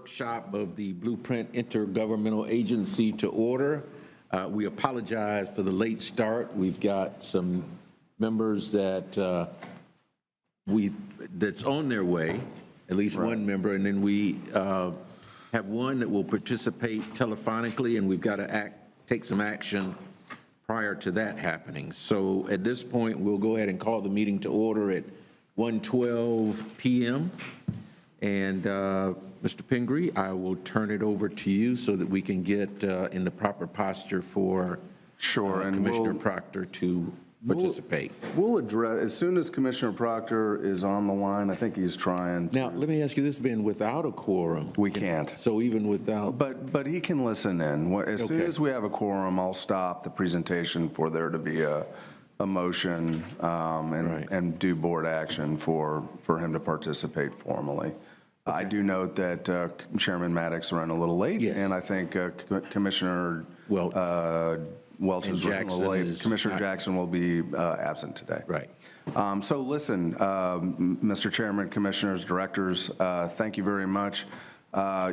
workshop of the Blueprint Intergovernmental Agency to order. We apologize for the late start. We've got some members that that's on their way, at least one member, and then we have one that will participate telephonically, and we've got to take some action prior to that happening. So at this point, we'll go ahead and call the meeting to order at 1:12 p.m. And Mr. Pingree, I will turn it over to you so that we can get in the proper posture for and Commissioner Proctor to participate. We'll address, as soon as Commissioner Proctor is on the line, I think he's trying to. Now, let me ask you this, Ben, without a quorum. We can't. So even without. But he can listen in. As soon as we have a quorum, I'll stop the presentation for there to be a motion and do board action for him to participate formally. I do note that Chairman Maddox ran a little late, and I think Commissioner Welch is running a little late. Commissioner Jackson will be absent today. Right. So listen, Mr. Chairman, Commissioners, Directors, thank you very much.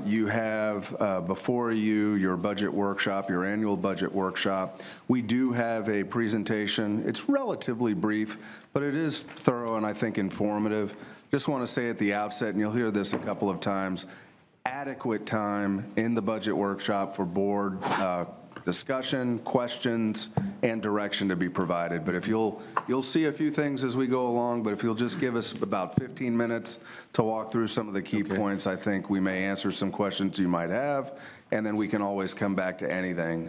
You have before you your budget workshop, your annual budget workshop. We do have a presentation. It's relatively brief, but it is thorough and I think informative. Just want to say at the outset, and you'll hear this a couple of times, adequate time in the budget workshop for board discussion, questions, and direction to be provided. But if you'll see a few things as we go along, but if you'll just give us about 15 minutes to walk through some of the key points, I think we may answer some questions you might have, and then we can always come back to anything.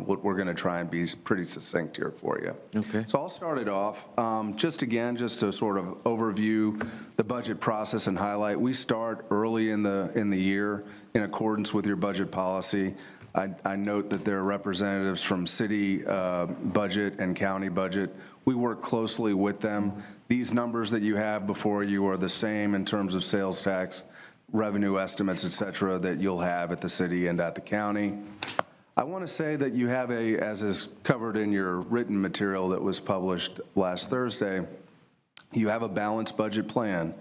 We're going to try and be pretty succinct here for you. Okay. So I'll start it off. Just to sort of overview the budget process and highlight, we start early in the year in accordance with your budget policy. I note that there are representatives from city budget and county budget. We work closely with them. These numbers that you have before you are the same in terms of sales tax, revenue estimates, et cetera, that you'll have at the city and at the county. I want to say that you have as is covered in your written material that was published last Thursday, you have a balanced budget plan,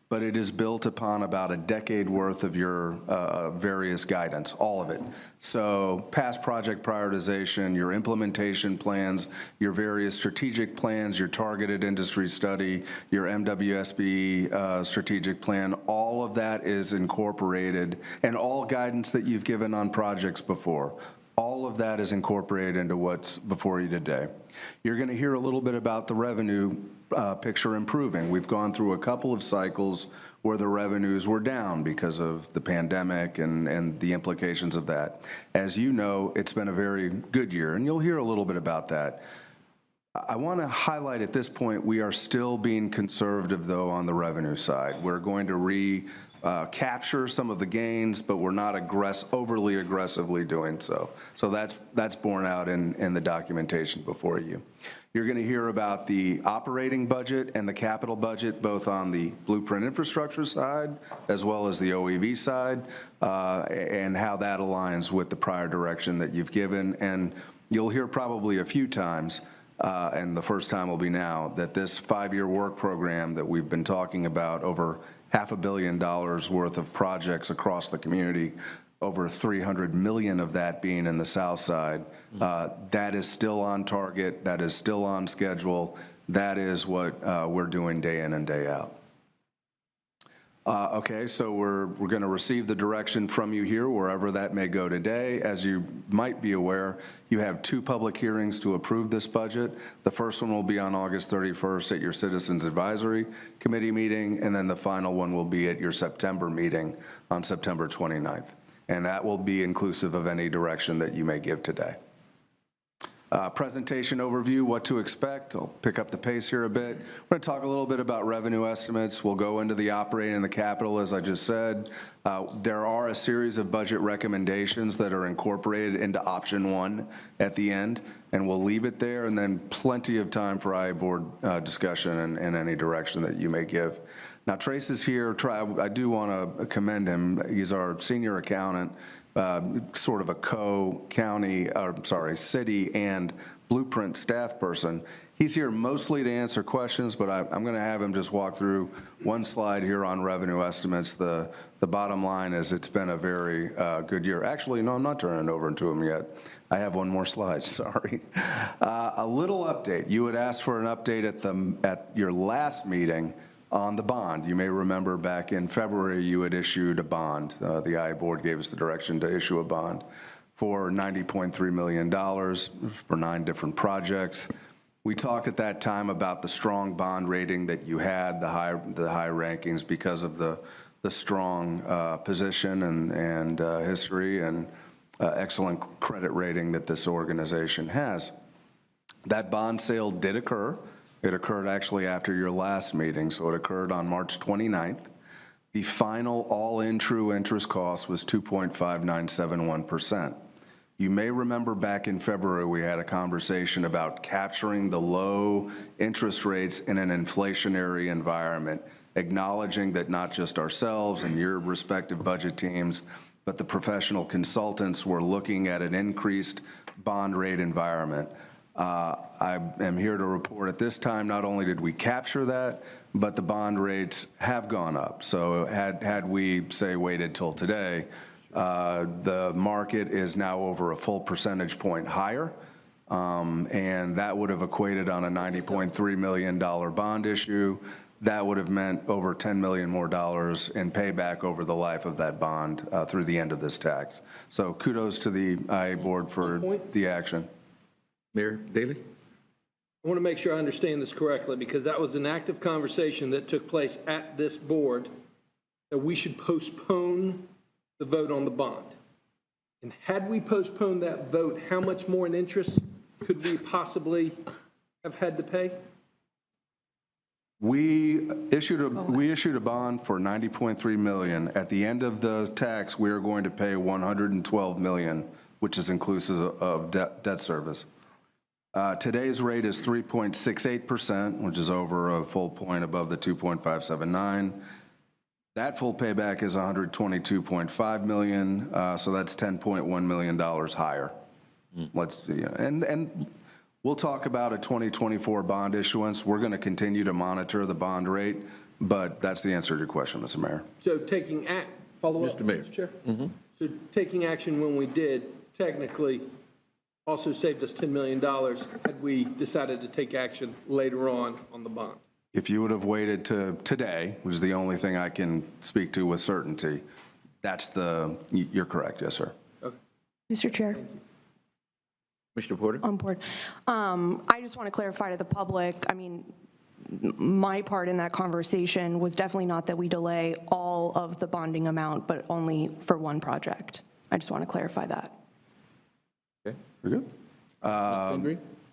but it is built upon about a decade worth of your various guidance, all of it. So past project prioritization, your implementation plans, your various strategic plans, your targeted industry study, your MWSB strategic plan, all of that is incorporated, and all guidance that you've given on projects before. All of that is incorporated into what's before you today. You're going to hear a little bit about the revenue picture improving. We've gone through a couple of cycles where the revenues were down because of the pandemic and the implications of that. As you know, it's been a very good year, and you'll hear a little bit about that. I want to highlight at this point, we are still being conservative, though, on the revenue side. We're going to capture some of the gains, but we're not overly aggressively doing so. So that's borne out in the documentation before you. You're going to hear about the operating budget and the capital budget, both on the Blueprint infrastructure side as well as the OEV side, and how that aligns with the prior direction that you've given. And you'll hear probably a few times, and the first time will be now, that this 5-year work program that we've been talking about, over $500 million worth of projects across the community, over $300 million of that being in the south side. That is still on target. That is still on schedule. That is what we're doing day in and day out. Okay, so we're going to receive the direction from you here, wherever that may go today. As you might be aware, you have 2 public hearings to approve this budget. The first one will be on August 31st at your Citizens Advisory Committee meeting, and then the final one will be at your September meeting on September 29th. And that will be inclusive of any direction that you may give today. Presentation overview, what to expect. I'll pick up the pace here a bit. We're going to talk a little bit about revenue estimates. We'll go into the operating and the capital, as I just said. There are a series of budget recommendations that are incorporated into option 1 at the end, and we'll leave it there, and then plenty of time for IA board discussion and any direction that you may give. Now, Trace is here. I do want to commend him. He's our senior accountant, sort of a city and blueprint staff person. He's here mostly to answer questions, but I'm going to have him just walk through one slide here on revenue estimates. The bottom line is it's been a very good year. Actually, no, I'm not turning it over to him yet. I have one more slide, sorry. A little update. You had asked for an update at your last meeting on the bond. You may remember back in February you had issued a bond. The I board gave us the direction to issue a bond for $90.3 million for 9 different projects. We talked at that time about the strong bond rating that you had, the high rankings because of the strong position and history and excellent credit rating that this organization has. That bond sale did occur. It occurred actually after your last meeting, so it occurred on March 29th. The final all-in true interest cost was 2.5971%. You may remember back in February we had a conversation about capturing the low interest rates in an inflationary environment, acknowledging that not just ourselves and your respective budget teams, but the professional consultants were looking at an increased bond rate environment. I am here to report at this time, not only did we capture that, but the bond rates have gone up. So had we, say, waited till today, the market is now over a full percentage point higher, and that would have equated on a $90.3 million bond issue. That would have meant over $10 million more dollars in payback over the life of that bond through the end of this tax. So kudos to the IA board for the action. Mayor Daley? I want to make sure I understand this correctly, because that was an active conversation that took place at this board that we should postpone the vote on the bond. And had we postponed that vote, how much more in interest could we possibly have had to pay? We issued a bond for $90.3 million. At the end of the tax, we are going to pay $112 million, which is inclusive of debt service. Today's rate is 3.68%, which is over a full point above the 2.579. That full payback is $122.5 million, so that's $10.1 million higher. And we'll talk about a 2024 bond issuance. We're going to continue to monitor the bond rate, but that's the answer to your question, Mr. Mayor. So follow up, Mr. Mayor. Mr. Chair? So taking action when we did technically also saved us $10 million had we decided to take action later on the bond. If you would have waited to today, which is the only thing I can speak to with certainty, you're correct, yes, sir. Okay. Mr. Chair. Mr. Porter? On board. I just want to clarify to the public, I mean, my part in that conversation was definitely not that we delay all of the bonding amount, but only for one project. I just want to clarify that. Okay. We're good?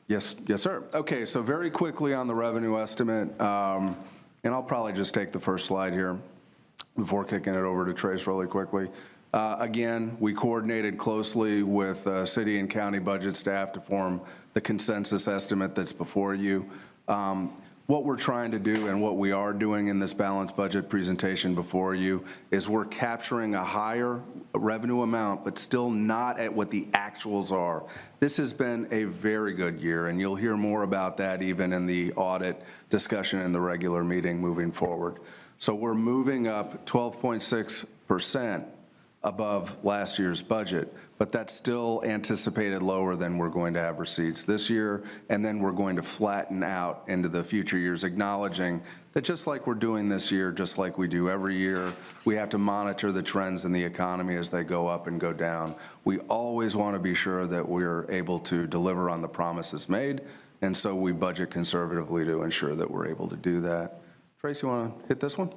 Yes, sir. Okay, so very quickly on the revenue estimate, and I'll probably just take the first slide here before kicking it over to Trace really quickly. Again, we coordinated closely with city and county budget staff to form the consensus estimate that's before you. What we're trying to do and what we are doing in this balanced budget presentation before you is we're capturing a higher revenue amount, but still not at what the actuals are. This has been a very good year, and you'll hear more about that even in the audit discussion in the regular meeting moving forward. So we're moving up 12.6% above last year's budget, but that's still anticipated lower than we're going to have receipts this year, and then we're going to flatten out into the future years, acknowledging that just like we're doing this year, just like we do every year, we have to monitor the trends in the economy as they go up and go down. We always want to be sure that we're able to deliver on the promises made, and so we budget conservatively to ensure that we're able to do that. Trace, you want to hit this one?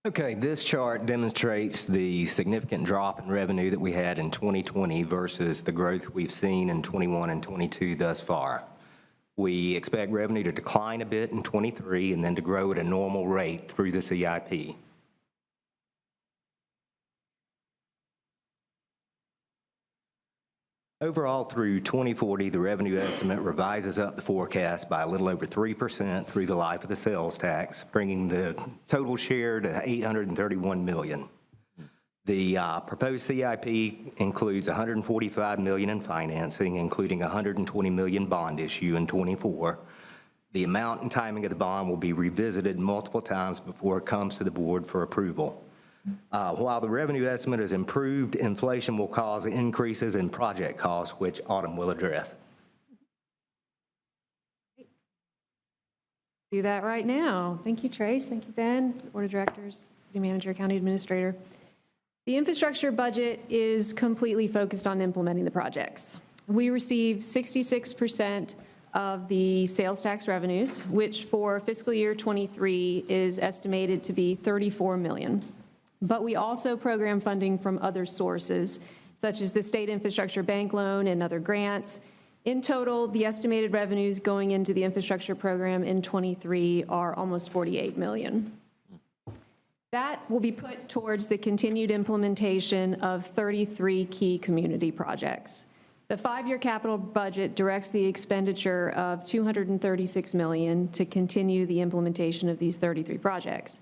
Okay, this chart demonstrates the significant drop in revenue that we had in 2020 versus the growth we've seen in 21 and 22 thus far. We expect revenue to decline a bit in 23 and then to grow at a normal rate through the CIP. Overall, through 2040, the revenue estimate revises up the forecast by a little over 3% through the life of the sales tax, bringing the total share to $831 million. The proposed CIP includes $145 million in financing, including $120 million bond issue in '24. The amount and timing of the bond will be revisited multiple times before it comes to the board for approval. While the revenue estimate is improved, inflation will cause increases in project costs, which Autumn will address. Do that right now. Thank you, Trace. Thank you, Ben, Board of Directors, City Manager, County Administrator. The infrastructure budget is completely focused on implementing the projects. We receive 66% of the sales tax revenues, which for fiscal year '23 is estimated to be $34 million. But we also program funding from other sources, such as the State Infrastructure Bank Loan and other grants. In total, the estimated revenues going into the infrastructure program in '23 are almost $48 million. That will be put towards the continued implementation of 33 key community projects. The 5-year capital budget directs the expenditure of $236 million to continue the implementation of these 33 projects.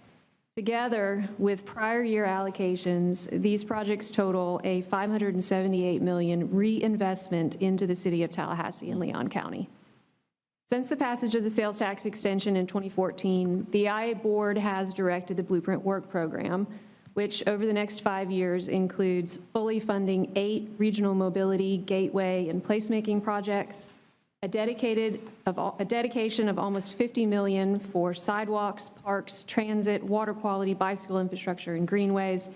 Together with prior year allocations, these projects total a $578 million reinvestment into the City of Tallahassee and Leon County. Since the passage of the sales tax extension in 2014, the IA Board has directed the Blueprint Work Program, which over the next 5 years includes fully funding 8 regional mobility, gateway, and placemaking projects, a dedication of almost $50 million for sidewalks, parks, transit, water quality, bicycle infrastructure, and greenways,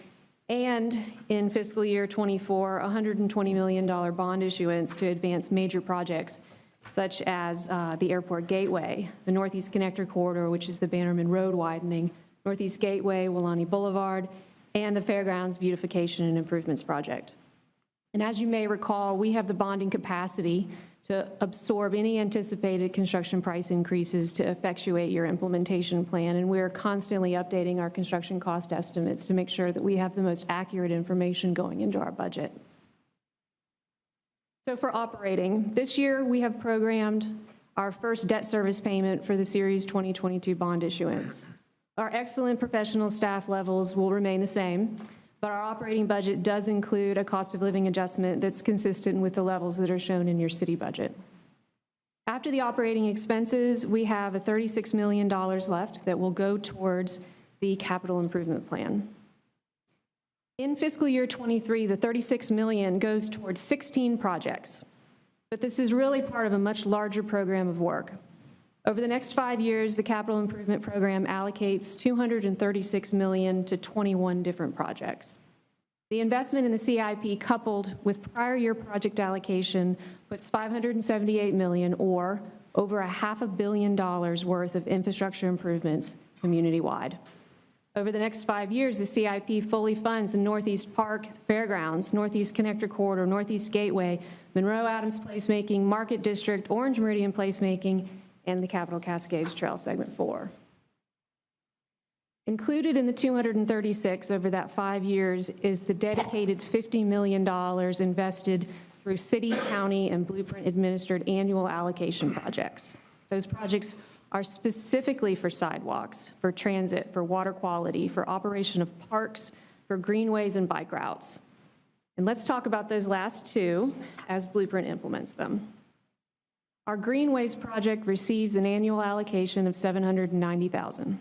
and in fiscal year '24, $120 million bond issuance to advance major projects such as the Airport Gateway, the Northeast Connector Corridor, which is the Bannerman Road widening, Northeast Gateway, Wilani Boulevard, and the Fairgrounds Beautification and Improvements Project. And as you may recall, we have the bonding capacity to absorb any anticipated construction price increases to effectuate your implementation plan, and we're constantly updating our construction cost estimates to make sure that we have the most accurate information going into our budget. So for operating, this year we have programmed our first debt service payment for the Series 2022 bond issuance. Our excellent professional staff levels will remain the same, but our operating budget does include a cost of living adjustment that's consistent with the levels that are shown in your city budget. After the operating expenses, we have a $36 million left that will go towards the capital improvement plan. In fiscal year '23, the $36 million goes towards 16 projects, but this is really part of a much larger program of work. Over the next 5 years, the capital improvement program allocates $236 million to 21 different projects. The investment in the CIP coupled with prior year project allocation puts $578 million, or over $500 million worth of infrastructure improvements community-wide. Over the next 5 years, the CIP fully funds the Northeast Park, Fairgrounds, Northeast Connector Corridor, Northeast Gateway, Monroe Adams Placemaking, Market District, Orange Meridian Placemaking, and the Capitol Cascades Trail Segment 4. Included in the 236 over that 5 years is the dedicated $50 million invested through city, county, and Blueprint administered annual allocation projects. Those projects are specifically for sidewalks, for transit, for water quality, for operation of parks, for greenways and bike routes. And let's talk about those last two as Blueprint implements them. Our Greenways project receives an annual allocation of $790,000.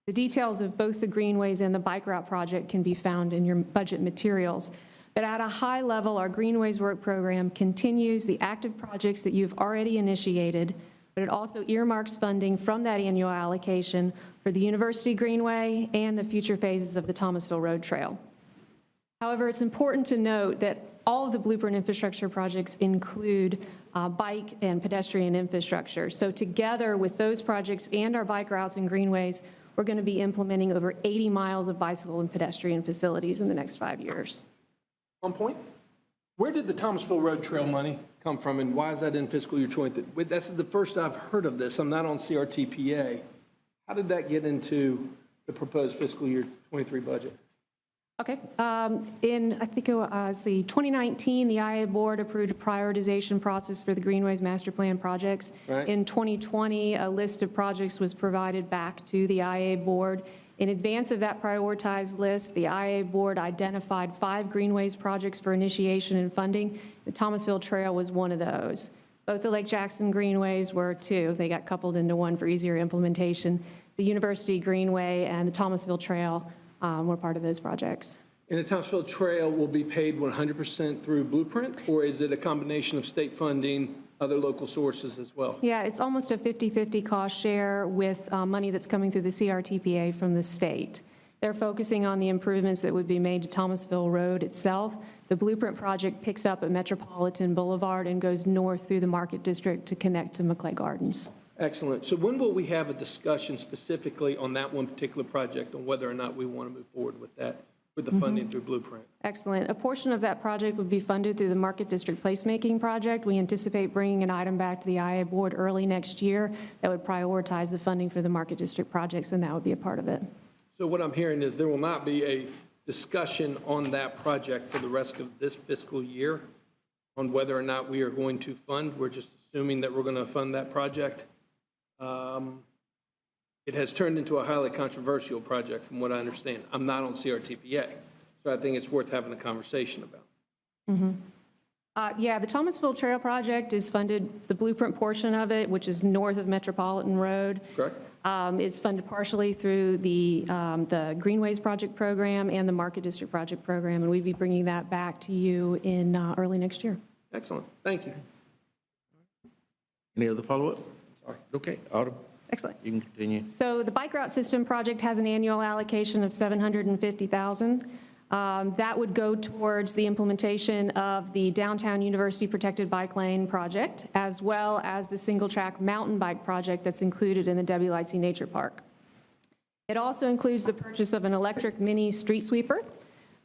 The details of both the Greenways and the bike route project can be found in your budget materials. But at a high level, our Greenways work program continues the active projects that you've already initiated, but it also earmarks funding from that annual allocation for the University Greenway and the future phases of the Thomasville Road Trail. However, it's important to note that all of the Blueprint infrastructure projects include bike and pedestrian infrastructure. So together with those projects and our bike routes and greenways, we're going to be implementing over 80 miles of bicycle and pedestrian facilities in the next 5 years. On point, where did the Thomasville Road Trail money come from, and why is that in fiscal year '23? That's the first I've heard of this. I'm not on CRTPA. How did that get into the proposed fiscal year '23 budget? Okay. In, I think, let's see, 2019, the IA Board approved a prioritization process for the Greenways Master Plan projects. Right. In 2020, a list of projects was provided back to the IA Board, In advance of that prioritized list, the IA board identified 5 greenways projects for initiation and funding. The Thomasville Trail was one of those. Both the Lake Jackson Greenways were 2. They got coupled into one for easier implementation. The University Greenway and the Thomasville Trail were part of those projects. And the Thomasville Trail will be paid 100% through Blueprint, or is it a combination of state funding, other local sources as well? Yeah, it's almost a 50-50 cost share with money that's coming through the CRTPA from the state. They're focusing on the improvements that would be made to Thomasville Road itself. The Blueprint project picks up at Metropolitan Boulevard and goes north through the Market District to connect to Maclay Gardens. Excellent. So when will we have a discussion specifically on that one particular project, on whether or not we want to move forward with that, with the funding through Blueprint? Excellent. A portion of that project would be funded through the Market District Placemaking Project. We anticipate bringing an item back to the IA board early next year that would prioritize the funding for the Market District projects, and that would be a part of it. So what I'm hearing is there will not be a discussion on that project for the rest of this fiscal year on whether or not we are going to fund. We're just assuming that we're going to fund that project. It has turned into a highly controversial project from what I understand. I'm not on CRTPA, so I think it's worth having a conversation about. Yeah, the Thomasville Trail project is funded, the Blueprint portion of it, which is north of Metropolitan Road. Correct? Is funded partially through the Greenways Project Program and the Market District Project Program, and we'd be bringing that back to you in early next year. Excellent. Thank you. Any other follow-up? Sorry. Okay, Autumn, Excellent. you can continue. So the bike route system project has an annual allocation of $750,000. That would go towards the implementation of the Downtown University Protected Bike Lane project, as well as the single-track mountain bike project that's included in the W. Lightsey Nature Park. It also includes the purchase of an electric mini street sweeper.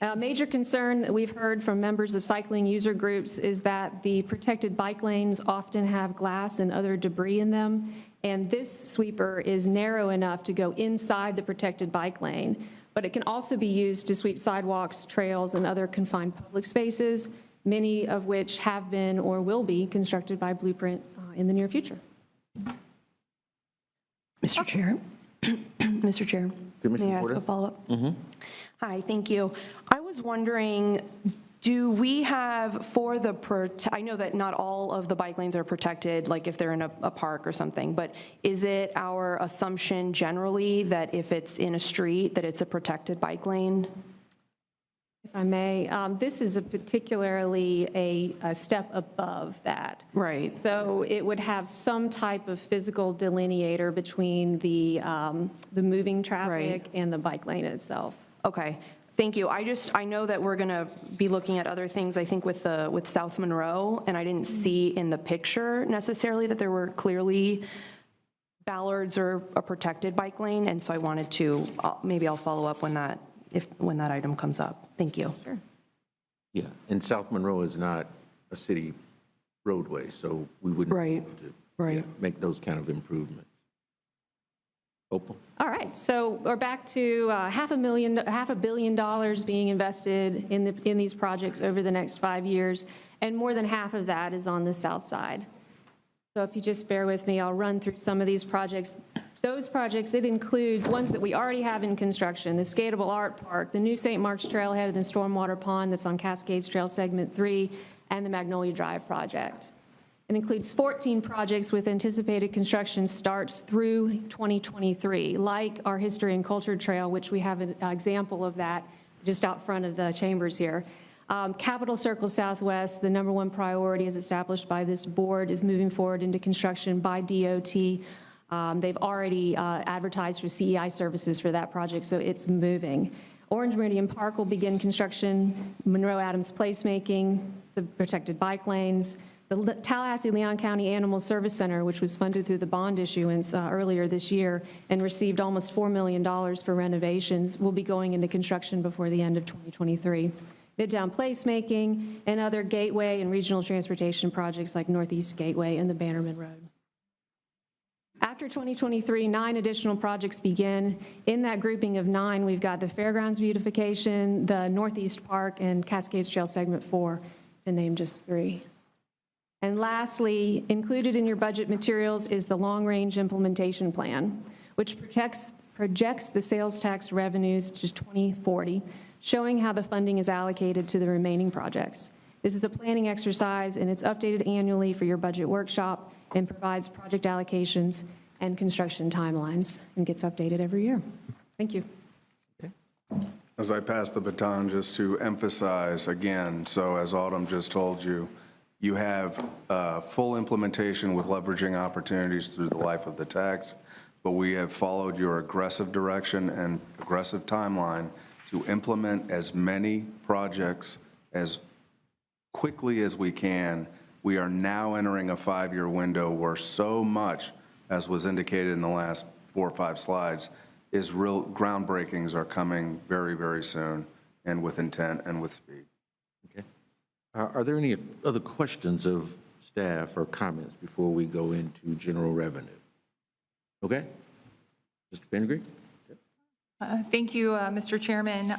A major concern that we've heard from members of cycling user groups is that the protected bike lanes often have glass and other debris in them, and this sweeper is narrow enough to go inside the protected bike lane, but it can also be used to sweep sidewalks, trails, and other confined public spaces, many of which have been or will be constructed by Blueprint in the near future. Mr. Chair, Mr. Chair, Commissioner may I ask Porter? a follow-up? Hi, thank you. I was wondering, do we have for the, I know that not all of the bike lanes are protected, like if they're in a park or something, but is it our assumption generally that if it's in a street, that it's a protected bike lane? If I may, this is particularly a step above that. Right. So it would have some type of physical delineator between the moving traffic and the bike lane itself. Okay, thank you. I know that we're going to be looking at other things, I think, with South Monroe, and I didn't see in the picture necessarily that there were clearly ballards or a protected bike lane, and so I wanted to, maybe I'll follow up when that item comes up. Thank you. Sure. Yeah, and South Monroe is not a city roadway, so we wouldn't be able to make those kind of improvements. Opal? All right, so we're back to $500 million being invested in these projects over the next 5 years, and more than half of that is on the south side. So if you just bear with me, I'll run through some of these projects. Those projects, it includes ones that we already have in construction, the Skatable Art Park, the new St. Mark's Trailhead and the Stormwater Pond that's on Cascades Trail Segment 3, and the Magnolia Drive project. It includes 14 projects with anticipated construction starts through 2023, like our History and Culture Trail, which we have an example of that just out front of the chambers here. Capitol Circle Southwest, the #1 priority as established by this board, is moving forward into construction by DOT. They've already advertised for CEI services for that project, so it's moving. Orange Meridian Park will begin construction, Monroe Adams Placemaking, the protected bike lanes, the Tallahassee Leon County Animal Service Center, which was funded through the bond issuance earlier this year and received almost $4 million for renovations, will be going into construction before the end of 2023. Midtown Placemaking and other gateway and regional transportation projects like Northeast Gateway and the Bannerman Road. After 2023, 9 additional projects begin. In that grouping of 9, we've got the Fairgrounds beautification, the Northeast Park, and Cascades Trail Segment 4, to name just 3. And lastly, included in your budget materials is the long-range implementation plan, which projects the sales tax revenues to 2040, showing how the funding is allocated to the remaining projects. This is a planning exercise, and it's updated annually for your budget workshop and provides project allocations and construction timelines, and gets updated every year. Thank you. As I pass the baton, just to emphasize again, so as Autumn just told you, you have full implementation with leveraging opportunities through the life of the tax, but we have followed your aggressive direction and aggressive timeline to implement as many projects as quickly as we can. We are now entering a 5-year window where so much, as was indicated in the last 4 or 5 slides, is real groundbreakings are coming very, very soon, and with intent and with speed. Okay. Are there any other questions of staff or comments before we go into general revenue? Okay. Mr. Pendergreen? Thank you, Mr. Chairman.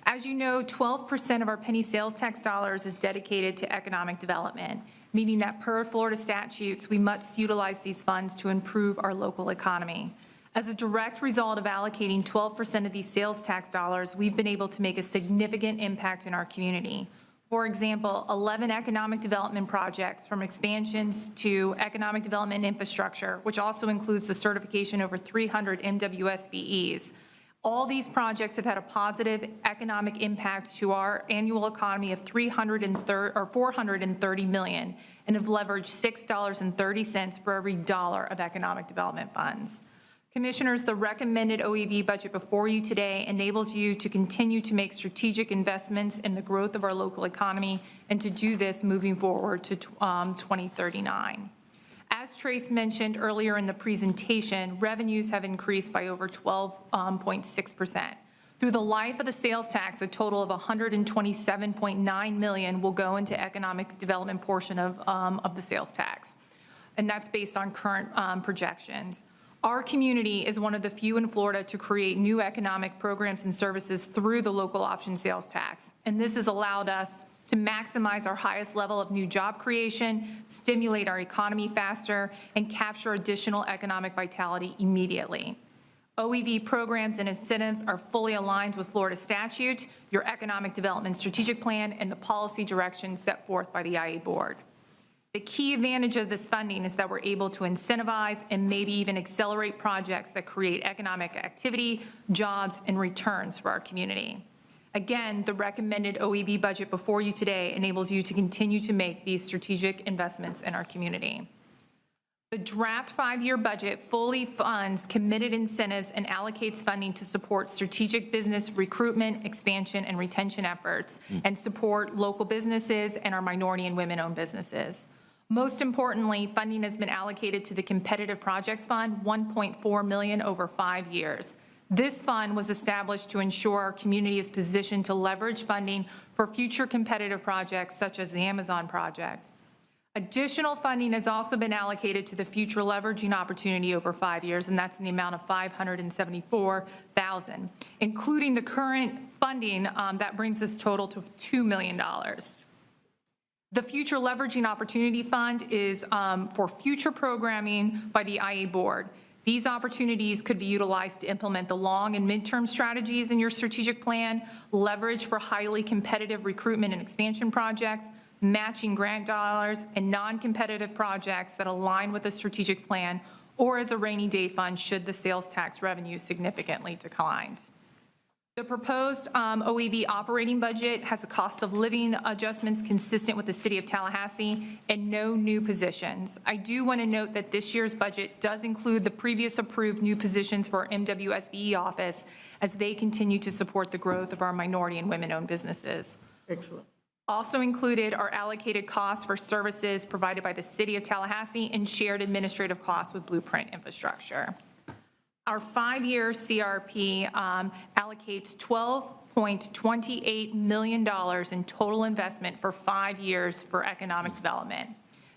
As you know, 12% of our penny sales tax dollars is dedicated to economic development, meaning that per Florida statutes, we must utilize these funds to improve our local economy. As a direct result of allocating 12% of these sales tax dollars, we've been able to make a significant impact in our community. For example, 11 economic development projects, from expansions to economic development infrastructure, which also includes the certification over 300 MWSBEs. All these projects have had a positive economic impact to our annual economy of $430 million, and have leveraged $6.30 for every dollar of economic development funds. Commissioners, the recommended OEV budget before you today enables you to continue to make strategic investments in the growth of our local economy, and to do this moving forward to 2039. As Trace mentioned earlier in the presentation, revenues have increased by over 12.6%. Through the life of the sales tax, a total of $127.9 million will go into economic development portion of the sales tax, and that's based on current projections. Our community is one of the few in Florida to create new economic programs and services through the local option sales tax, and this has allowed us to maximize our highest level of new job creation, stimulate our economy faster, and capture additional economic vitality immediately. OEV programs and incentives are fully aligned with Florida statute, your economic development strategic plan, and the policy direction set forth by the IA board. The key advantage of this funding is that we're able to incentivize and maybe even accelerate projects that create economic activity, jobs, and returns for our community. Again, the recommended OEV budget before you today enables you to continue to make these strategic investments in our community. The draft 5-year budget fully funds committed incentives and allocates funding to support strategic business recruitment, expansion, and retention efforts, and support local businesses and our minority and women-owned businesses. Most importantly, funding has been allocated to the Competitive Projects Fund, $1.4 million over 5 years. This fund was established to ensure our community is positioned to leverage funding for future competitive projects such as the Amazon project. Additional funding has also been allocated to the future leveraging opportunity over 5 years, and that's in the amount of $574,000, including the current funding that brings this total to $2 million. The Future Leveraging Opportunity Fund is for future programming by the IA board. These opportunities could be utilized to implement the long and midterm strategies in your strategic plan, leverage for highly competitive recruitment and expansion projects, matching grant dollars, and non-competitive projects that align with the strategic plan, or as a rainy day fund should the sales tax revenue significantly decline. The proposed OEV operating budget has a cost of living adjustments consistent with the City of Tallahassee and no new positions. I do want to note that this year's budget does include the previous approved new positions for our MWSBE office as they continue to support the growth of our minority and women-owned businesses. Excellent. Also included are allocated costs for services provided by the City of Tallahassee and shared administrative costs with Blueprint Infrastructure. Our 5-year CRP allocates $12.28 million in total investment for 5 years for economic development.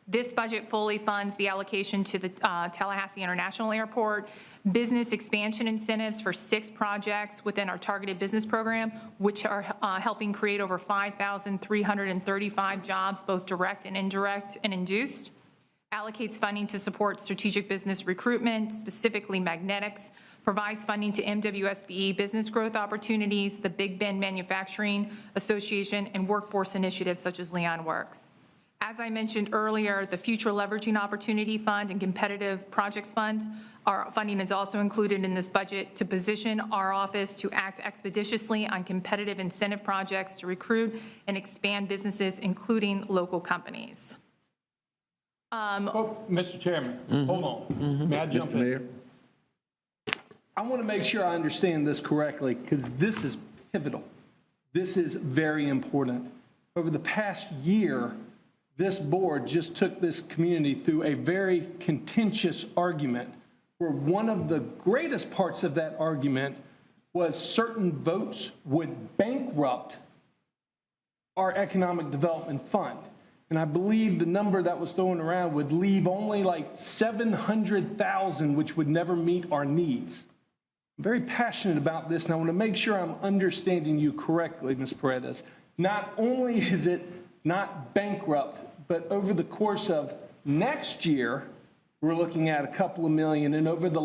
This budget fully funds the allocation to the Tallahassee International Airport, business expansion incentives for 6 projects within our targeted business program, which are helping create over 5,335 jobs, both direct and indirect and induced, allocates funding to support strategic business recruitment, specifically magnetics, provides funding to MWSBE business growth opportunities, the Big Bend Manufacturing Association, and workforce initiatives such as Leon Works. As I mentioned earlier, the Future Leveraging Opportunity Fund and Competitive Projects Fund, our funding is also included in this budget to position our office to act expeditiously on competitive incentive projects to recruit and expand businesses, including local companies. Oh, Mr. Chairman, hold on. May I jump Mr. in? Mayor? I want to make sure I understand this correctly, because this is pivotal. This is very important. Over the past year, this board just took this community through a very contentious argument, where one of the greatest parts of that argument was certain votes would bankrupt our economic development fund. And I believe the number that was thrown around would leave only like 700,000, which would never meet our needs. I'm very passionate about this, and I want to make sure I'm understanding you correctly, Ms. Paredes. Not only is it not bankrupt, but over the course of next year, we're looking at a couple of million, and over the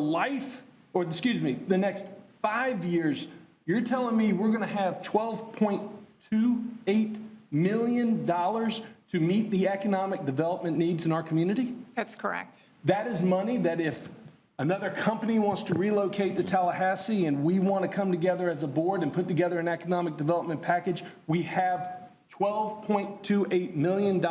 the next 5 years, you're telling me we're going to have $12.28 million to meet the economic development needs in our community? That's correct. That is money that if another company wants to relocate to Tallahassee and we want to come together as a board and put together an economic development package, we have $12.28 million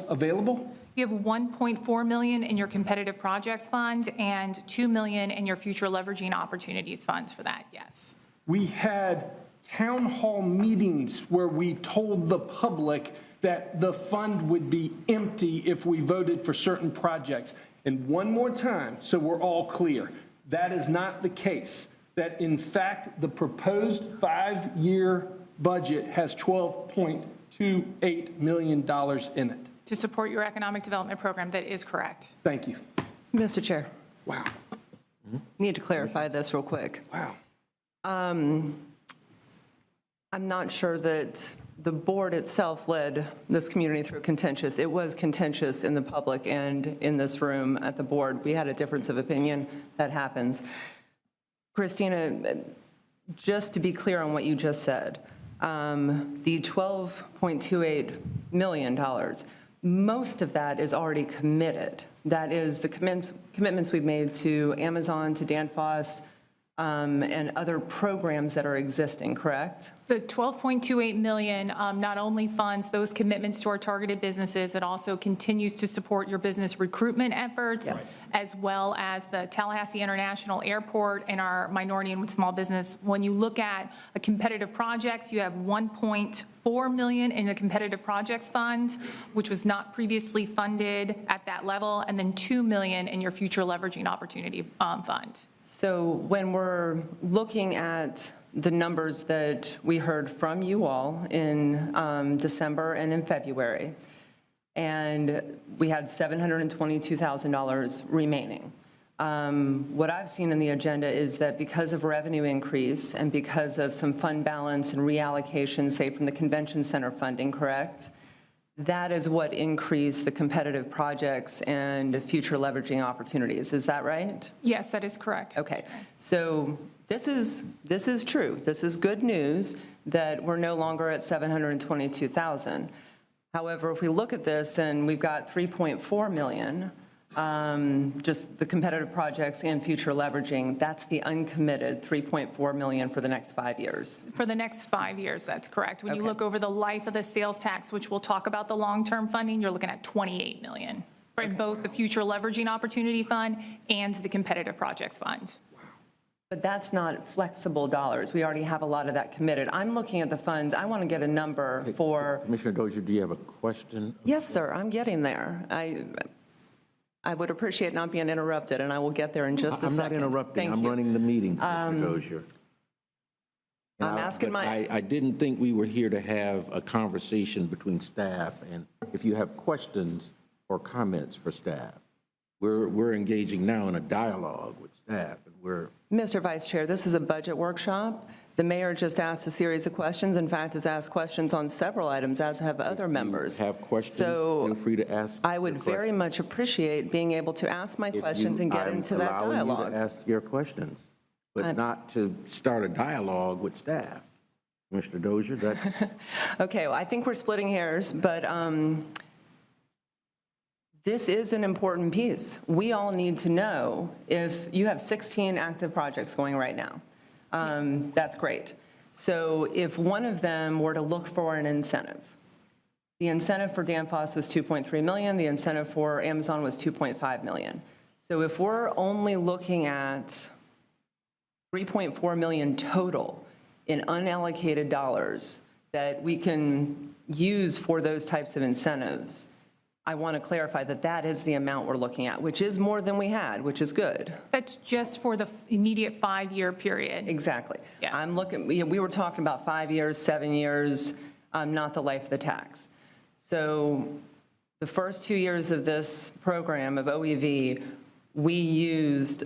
available? You have $1.4 million in your competitive projects fund and $2 million in your future leveraging opportunities funds for that, yes. We had town hall meetings where we told the public that the fund would be empty if we voted for certain projects. And one more time, so we're all clear, that is not the case. That in fact, the proposed 5-year budget has $12.28 million in it. To support your economic development program, that is correct. Thank you. Mr. Chair, Wow, need to clarify this real quick. wow. I'm not sure that the board itself led this community through contentious. It was contentious in the public and in this room at the board. We had a difference of opinion. That happens. Christina, just to be clear on what you just said, the $12.28 million, most of that is already committed. That is the commitments we've made to Amazon, to Danfoss, and other programs that are existing, correct? The $12.28 million not only funds those commitments to our targeted businesses, it also continues to support your business recruitment efforts, as well as the Tallahassee International Airport and our minority and small business. When you look at competitive projects, you have $1.4 million in the competitive projects fund, which was not previously funded at that level, and then $2 million in your future leveraging opportunity fund. So when we're looking at the numbers that we heard from you all in December and in February, and we had $722,000 remaining. What I've seen in the agenda is that because of revenue increase and because of some fund balance and reallocation, say from the convention center funding, correct? That is what increased the competitive projects and future leveraging opportunities. Is that right? Yes, that is correct. Okay, so this is true. This is good news that we're no longer at 722,000. However, if we look at this and we've got 3.4 million, just the competitive projects and future leveraging, that's the uncommitted 3.4 million for the next 5 years. For the next 5 years, that's correct. When you Okay. look over the life of the sales tax, which we'll talk about the long-term funding, you're looking at $28 million for both the future leveraging opportunity fund and the competitive projects fund. But that's not flexible dollars. We already have a lot of that committed. I'm looking at the funds. I want to get a number for. Commissioner Dozier, do you have a question? Yes, sir, I'm getting there. I would appreciate not being interrupted, and I will get there in just a second. I'm not interrupting. Thank I'm you. running the meeting, Commissioner Dozier. And I'm asking but my. I didn't think we were here to have a conversation between staff, and if you have questions or comments for staff, we're engaging now in a dialogue with staff, and we're. Mr. Vice Chair, this is a budget workshop. The mayor just asked a series of questions. In fact, has asked questions on several items, as have other members. Have questions, So feel free to ask. I would your very questions. much appreciate being able to ask my questions and get into that I'm allowing you dialogue. to ask your questions, but not to start a dialogue with staff. Commissioner Dozier, that's, Okay, well, I think we're splitting hairs, but this is an important piece. We all need to know if you have 16 active projects going right now. That's great. So if one of them were to look for an incentive, the incentive for Danfoss was 2.3 million, the incentive for Amazon was 2.5 million. So if we're only looking at 3.4 million total in unallocated dollars that we can use for those types of incentives, I want to clarify that that is the amount we're looking at, which is more than we had, which is good. That's just for the immediate 5-year period. Exactly. Yeah. I'm looking, we were talking about 5 years, 7 years, not the life of the tax. So the first 2 years of this program of OEV, we used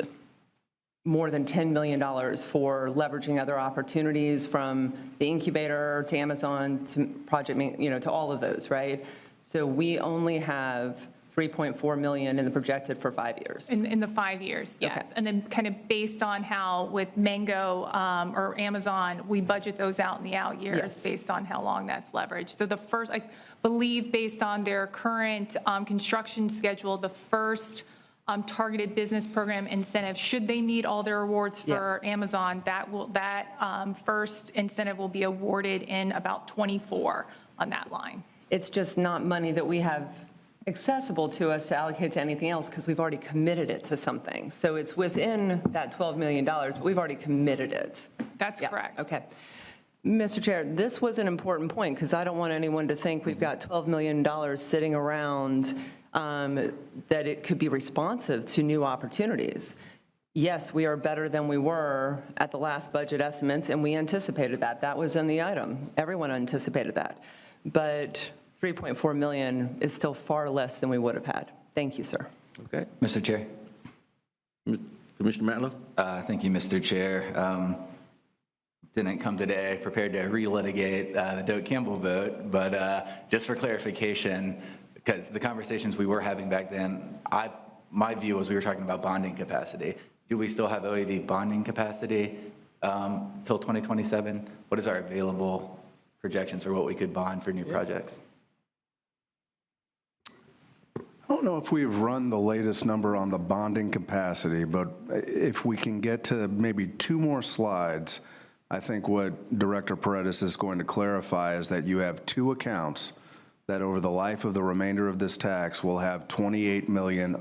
more than $10 million for leveraging other opportunities, from the incubator to Amazon to project, to all of those, right? So we only have 3.4 million in the projected for 5 years. In the 5 years, yes. And then kind of based on how with Mango or Amazon, we budget those out in the out years Yes. based on how long that's leveraged. So the first, I believe based on their current construction schedule, the first targeted business program incentive, should they meet all their awards for Amazon, that first incentive will be awarded in about 24 on that line. It's just not money that we have accessible to us to allocate to anything else, because we've already committed it to something. So it's within that $12 million, but we've already committed it. That's Yeah, correct. okay. Mr. Chair, this was an important point, because I don't want anyone to think we've got $12 million sitting around, that it could be responsive to new opportunities. Yes, we are better than we were at the last budget estimates, and we anticipated that. That was in the item. Everyone anticipated that. But 3.4 million is still far less than we would have had. Thank you, sir. okay. Mr. Chair. Commissioner Matlow? Thank you, Mr. Chair. Didn't come today prepared to relitigate the Doak Campbell vote, but just for clarification, because the conversations we were having back then, my view was we were talking about bonding capacity. Do we still have OEV bonding capacity till 2027? What is our available projections for what we could bond for new projects? I don't know if we've run the latest number on the bonding capacity, but if we can get to maybe 2 more slides, I think what Director Paredes is going to clarify is that you have 2 accounts that over the life of the remainder of this tax will have 28 million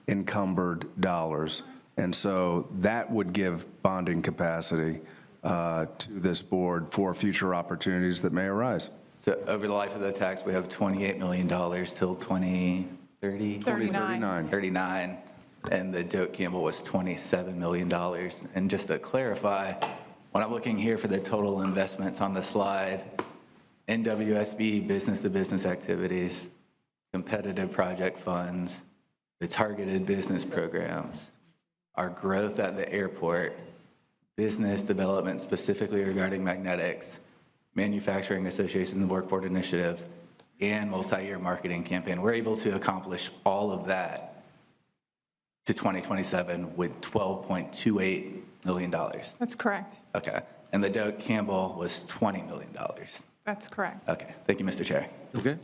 unencumbered dollars. And so that would give bonding capacity to this board for future opportunities that may arise. So over the life of the tax, we have $28 million till 2030? 2039. 39, and the Doak Campbell was $27 million. And just to clarify, when I'm looking here for the total investments on the slide, NWSB business-to-business activities, competitive project funds, the targeted business programs, our growth at the airport, business development specifically regarding magnetics, manufacturing associations and workforce initiatives, and multi-year marketing campaign. We're able to accomplish all of that to 2027 with $12.28 million. That's correct. Okay. And the Doak Campbell was $20 million. That's correct. Okay. Thank you, Mr. Chair. Okay.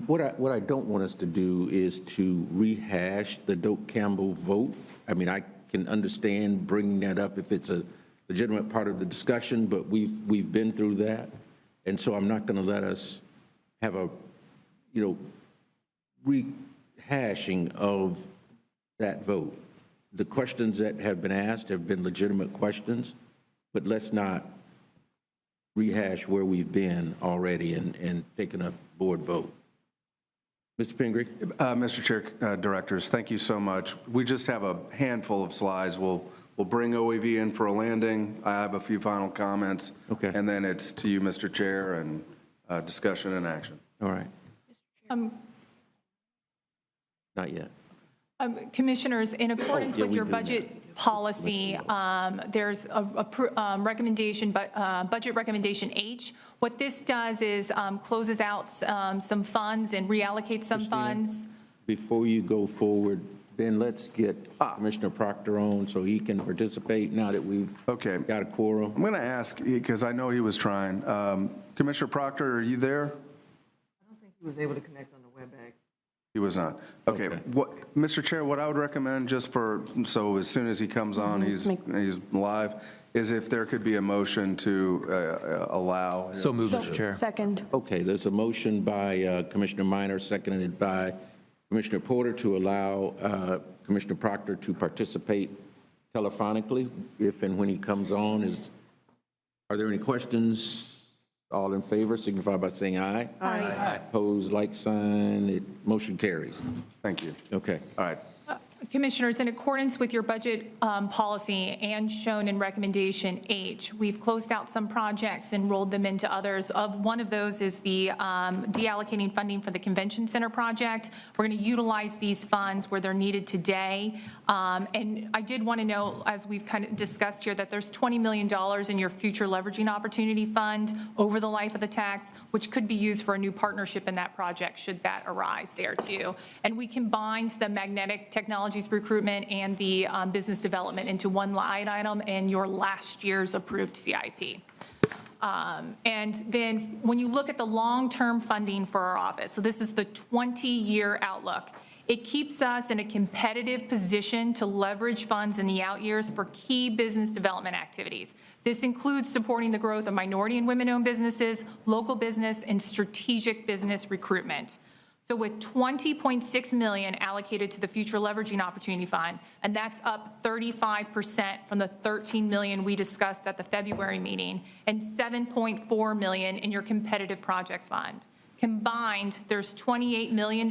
What I don't want us to do is to rehash the Doak Campbell vote. I mean, I can understand bringing that up if it's a legitimate part of the discussion, but we've been through that. And so I'm not going to let us have a, rehashing of that vote. The questions that have been asked have been legitimate questions, but let's not rehash where we've been already and taking a board vote. Mr. Pingree? Mr. Chair, Directors, thank you so much. We just have a handful of slides. We'll bring OEV in for a landing. I have a few final comments. Okay. And then it's to you, Mr. Chair, and discussion and action. All right. Not yet. Commissioners, in accordance yeah, with we your do budget policy, there's a recommendation, budget recommendation H. What this does is closes out some funds and reallocates some funds. Before you go forward, Ben, let's get Commissioner Proctor on so he can participate now that we've Okay. got a quorum. I'm going to ask, because I know he was trying. Commissioner Proctor, are you there? I don't think he was able to connect on the WebEx. He was not. Okay. Mr. Chair, what I would recommend, just so as soon as he comes on, he's live, is if there could be a motion to allow. So moved, Mr. Chair. Second. Okay, there's a motion by Commissioner Minor, seconded by Commissioner Porter to allow Commissioner Proctor to participate telephonically if and when he comes on. Are there any questions? All in favor signify by saying aye. Aye. Opposed, like sign. Motion carries. Thank you. Okay. All right. Commissioners, in accordance with your budget policy and shown in recommendation H, we've closed out some projects and rolled them into others. One of those is the deallocating funding for the convention center project. We're going to utilize these funds where they're needed today. And I did want to know, as we've kind of discussed here, that there's $20 million in your future leveraging opportunity fund over the life of the tax, which could be used for a new partnership in that project should that arise there too. And we combined the magnetic technologies recruitment and the business development into one line item in your last year's approved CIP. And then when you look at the long-term funding for our office, so this is the 20-year outlook, it keeps us in a competitive position to leverage funds in the out years for key business development activities. This includes supporting the growth of minority and women-owned businesses, local business, and strategic business recruitment. So with $20.6 million allocated to the Future Leveraging Opportunity Fund, and that's up 35% from the $13 million we discussed at the February meeting, and $7.4 million in your Competitive Projects Fund. Combined, there's $28 million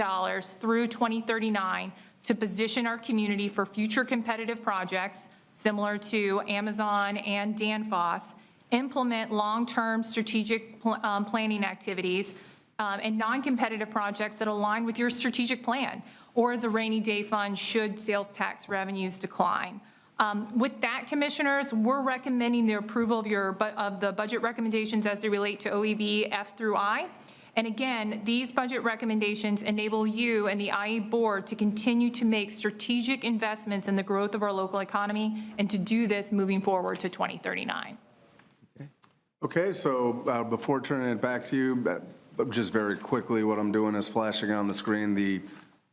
through 2039 to position our community for future competitive projects, similar to Amazon and Danfoss, implement long-term strategic planning activities, and non-competitive projects that align with your strategic plan, or as a rainy day fund should sales tax revenues decline. With that, Commissioners, we're recommending the approval of the budget recommendations as they relate to OEV F through I. And again, these budget recommendations enable you and the IE board to continue to make strategic investments in the growth of our local economy and to do this moving forward to 2039. Okay, so before turning it back to you, just very quickly, what I'm doing is flashing on the screen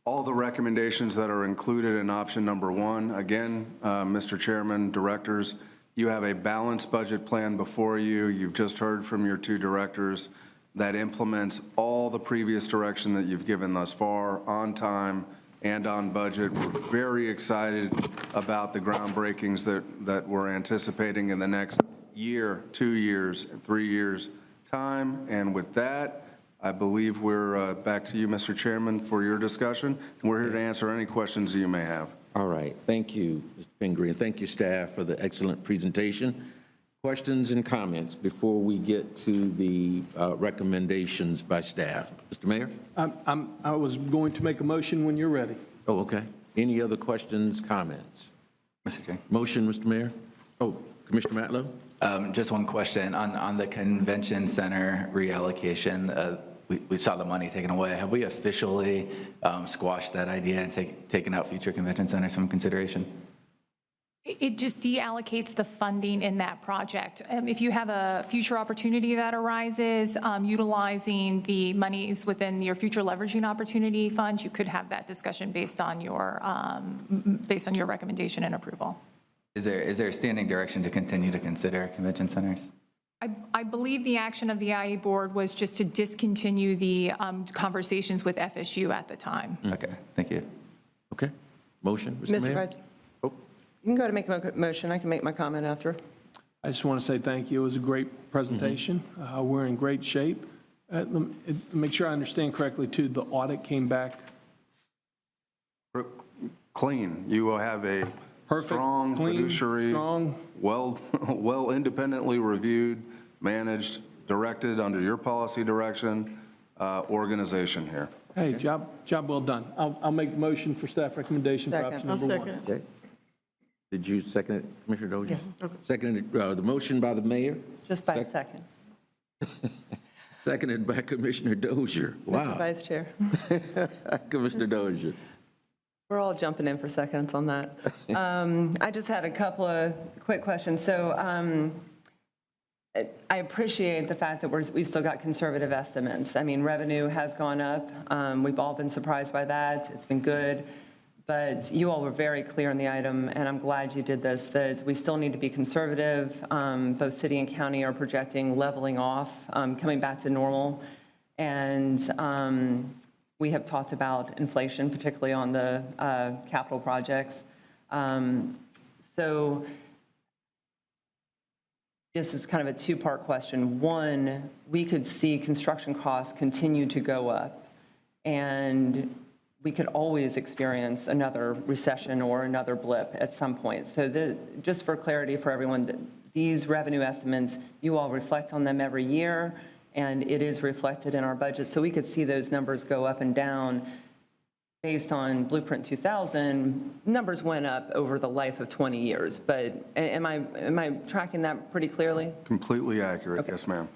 all the recommendations that are included in option number 1. Again, Mr. Chairman, directors, you have a balanced budget plan before you. You've just heard from your 2 directors that implements all the previous direction that you've given thus far on time and on budget. We're very excited about the groundbreakings that we're anticipating in the next year, 2 years, 3 years time. And with that, I believe we're back to you, Mr. Chairman, for your discussion. We're here to answer any questions that you may have. All right. Thank you, Mr. Pingree, and thank you, staff, for the excellent presentation. Questions and comments before we get to the recommendations by staff? Mr. Mayor? I was going to make a motion when you're ready. Oh, okay. Any other questions, comments? Mr. Chair. Motion, Mr. Mayor? Oh, Commissioner Matlow? Just one question on the convention center reallocation. We saw the money taken away. Have we officially squashed that idea and taken out future convention centers from consideration? It just deallocates the funding in that project. If you have a future opportunity that arises, utilizing the monies within your future leveraging opportunity fund, you could have that discussion based on your recommendation and approval. Is there a standing direction to continue to consider convention centers? I believe the action of the IE board was just to discontinue the conversations with FSU at the time. Okay, thank you. Okay. Motion, Mr. Mr. Mayor? President, Oh, you can go to make a motion. I can make my comment after. I just want to say thank you. It was a great presentation. We're in great shape. Let me make sure I understand correctly, too. The audit came back Clean. You will have a perfect, strong clean, fiduciary, strong. well independently reviewed, managed, directed under your policy direction organization here. Hey, job well done. I'll make the motion for staff recommendation for option Second. number one. Okay. Did you second it, Commissioner Dozier? Yes, okay. Seconded, the motion by the mayor, Just by a second. seconded by Commissioner Dozier. Mr. Wow. Vice Chair. Commissioner Dozier. We're all jumping in for seconds on that. I just had a couple of quick questions. So I appreciate the fact that we've still got conservative estimates. I mean, revenue has gone up. We've all been surprised by that. It's been good. But you all were very clear on the item, and I'm glad you did this, that we still need to be conservative. Both city and county are projecting leveling off, coming back to normal. And we have talked about inflation, particularly on the capital projects. So this is kind of a two-part question. One, we could see construction costs continue to go up, and we could always experience another recession or another blip at some point. So just for clarity for everyone, these revenue estimates, you all reflect on them every year, and it is reflected in our budget. So we could see those numbers go up and down based on Blueprint 2000. Numbers went up over the life of 20 years. But am I tracking that pretty clearly? Completely accurate, yes, ma'am.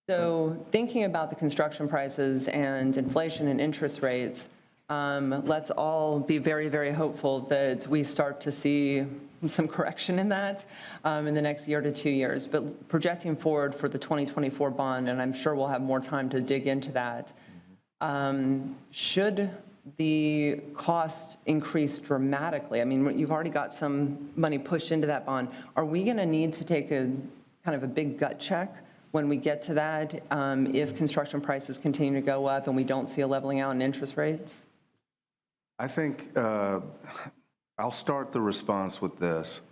So thinking about the construction prices and inflation and interest rates, let's all be very, very hopeful that we start to see some correction in that in the next year to 2 years. But projecting forward for the 2024 bond, and I'm sure we'll have more time to dig into that, should the cost increase dramatically? I mean, you've already got some money pushed into that bond. Are we going to need to take a kind of a big gut check when we get to that if construction prices continue to go up and we don't see a leveling out in interest rates? I think I'll start the response with this,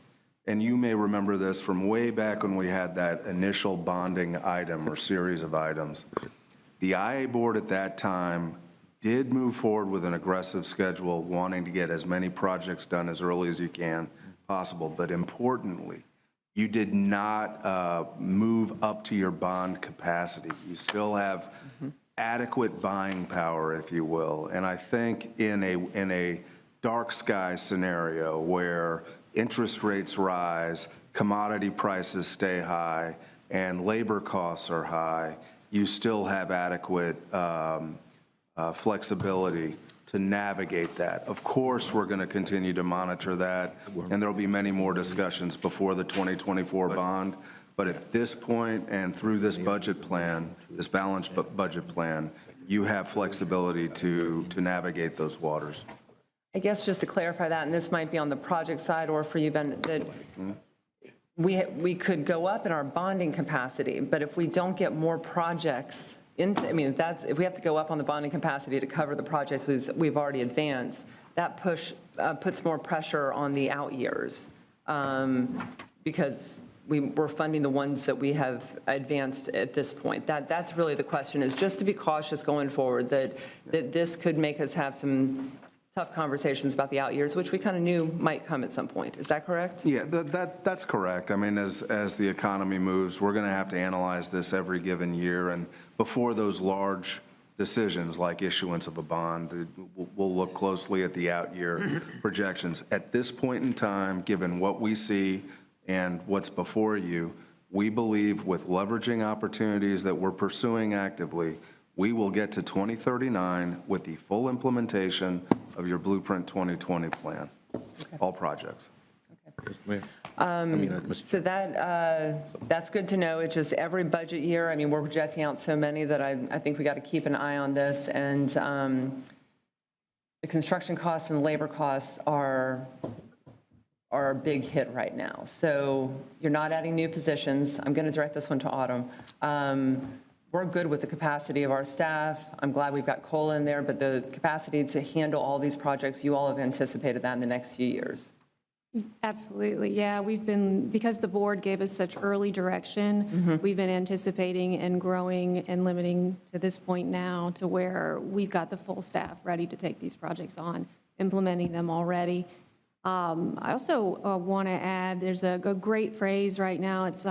and you may remember this from way back when we had that initial bonding item or series of items. The IA board at that time did move forward with an aggressive schedule, wanting to get as many projects done as early as you can possible. But importantly, you did not move up to your bond capacity. You still have adequate buying power, if you will. And I think in a dark sky scenario where interest rates rise, commodity prices stay high, and labor costs are high, you still have adequate flexibility to navigate that. Of course, we're going to continue to monitor that, and there'll be many more discussions before the 2024 bond. But at this point and through this budget plan, this balanced budget plan, you have flexibility to navigate those waters. I guess just to clarify that, and this might be on the project side or for you, Ben, that we could go up in our bonding capacity, but if we don't get more projects into, I mean, if we have to go up on the bonding capacity to cover the projects we've already advanced, that puts more pressure on the out years because we're funding the ones that we have advanced at this point. That's really the question, is just to be cautious going forward that this could make us have some tough conversations about the out years, which we kind of knew might come at some point. Is that correct? Yeah, that's correct. I mean, as the economy moves, we're going to have to analyze this every given year. And before those large decisions like issuance of a bond, we'll look closely at the out year projections. At this point in time, given what we see and what's before you, we believe with leveraging opportunities that we're pursuing actively, we will get to 2039 with the full implementation of your Blueprint 2020 plan, all projects. So that's good to know. It's just every budget year, I mean, we're projecting out so many that I think we got to keep an eye on this. And the construction costs and labor costs are a big hit right now. So you're not adding new positions. I'm going to direct this one to Autumn. We're good with the capacity of our staff. I'm glad we've got Cole in there, but the capacity to handle all these projects, you all have anticipated that in the next few years. Absolutely, yeah. Because the board gave us such early direction, we've been anticipating and growing and limiting to this point now to where we've got the full staff ready to take these projects on, implementing them already. I also want to add, there's a great phrase right now. It's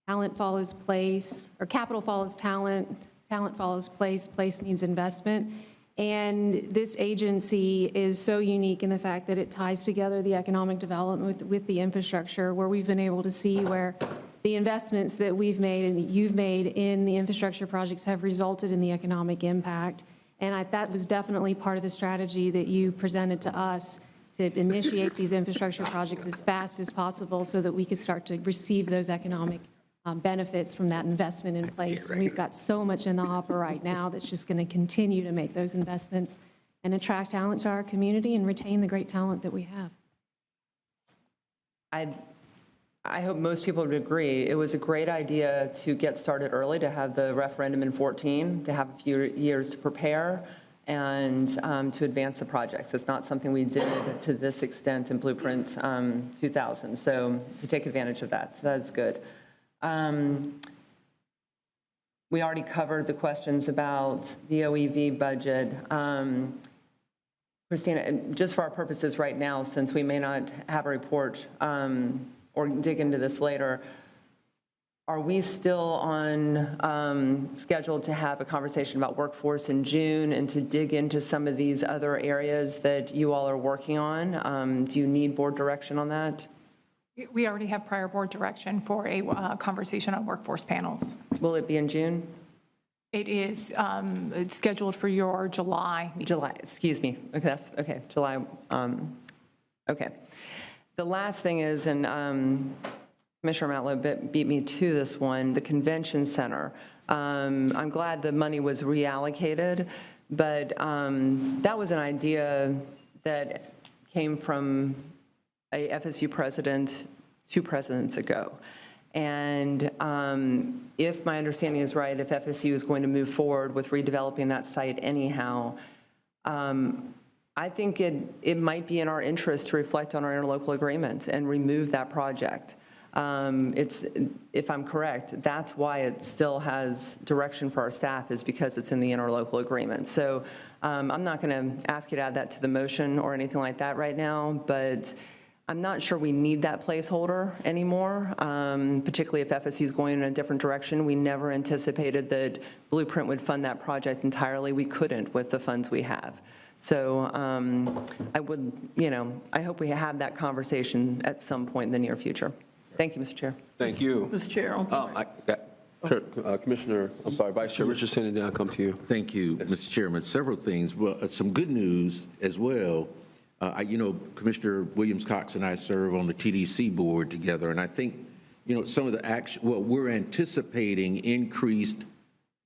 talent follows place, or capital follows talent, talent follows place, place needs investment. And this agency is so unique in the fact that it ties together the economic development with the infrastructure, where we've been able to see where the investments that we've made and that you've made in the infrastructure projects have resulted in the economic impact. And that was definitely part of the strategy that you presented to us, to initiate these infrastructure projects as fast as possible so that we could start to receive those economic benefits from that investment in place. And we've got so much in the hopper right now that's just going to continue to make those investments and attract talent to our community and retain the great talent that we have. I hope most people would agree. It was a great idea to get started early, to have the referendum in 14, to have a few years to prepare and to advance the projects. It's not something we did to this extent in Blueprint 2000, so to take advantage of that, so that's good. We already covered the questions about the OEV budget. Christina, just for our purposes right now, since we may not have a report or dig into this later, are we still on schedule to have a conversation about workforce in June and to dig into some of these other areas that you all are working on? Do you need board direction on that? We already have prior board direction for a conversation on workforce panels. Will it be in June? It is it's scheduled for your July meeting. July, excuse me. Okay, that's okay. July. Okay. The last thing is, and Commissioner Matlow beat me to this one, the convention center. I'm glad the money was reallocated, but that was an idea that came from a FSU president 2 presidents ago. And if my understanding is right, if FSU is going to move forward with redeveloping that site anyhow, I think it might be in our interest to reflect on our interlocal agreement and remove that project. If I'm correct, that's why it still has direction for our staff, is because it's in the interlocal agreement. So I'm not going to ask you to add that to the motion or anything like that right now, but I'm not sure we need that placeholder anymore, particularly if FSU is going in a different direction. We never anticipated that Blueprint would fund that project entirely. We couldn't with the funds we have. So I would, I hope we have that conversation at some point in the near future. Thank you, Mr. Chair. Thank you. Mr. Chair, Commissioner, I'm sorry, Vice Chair Richardson, and then I'll come to you. Thank you, Mr. Chairman. Several things. Well, some good news as well. Commissioner Williams-Cox and I serve on the TDC board together, and I think, some of the action, we're anticipating increased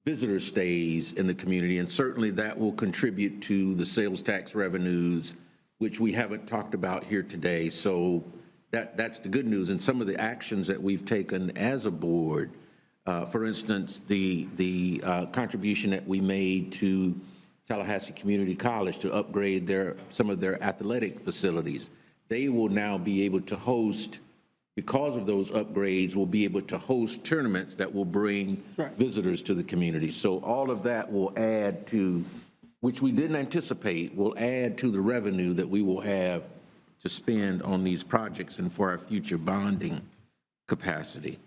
visitor stays in the community, and certainly that will contribute to the sales tax revenues, which we haven't talked about here today. So that's the good news. And some of the actions that we've taken as a board, for instance, the contribution that we made to Tallahassee Community College to upgrade some of their athletic facilities. They will now be able to host, because of those upgrades, will be able to host tournaments that will bring visitors to the community. So all of that will add to, which we didn't anticipate, will add to the revenue that we will have to spend on these projects and for our future bonding capacity.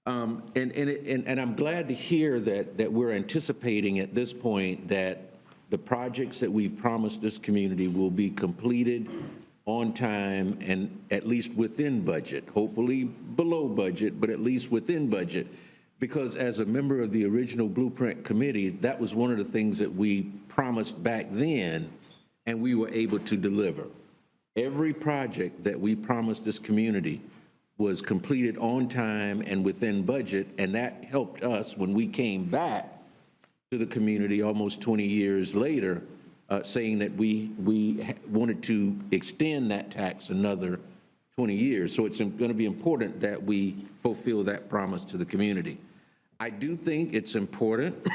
And I'm glad to hear that we're anticipating at this point that the projects that we've promised this community will be completed on time and at least within budget, hopefully below budget, but at least within budget. Because as a member of the original Blueprint Committee, that was one of the things that we promised back then, and we were able to deliver. Every project that we promised this community was completed on time and within budget, and that helped us when we came back to the community almost 20 years later, saying that we wanted to extend that tax another 20 years. So it's going to be important that we fulfill that promise to the community. I do think it's important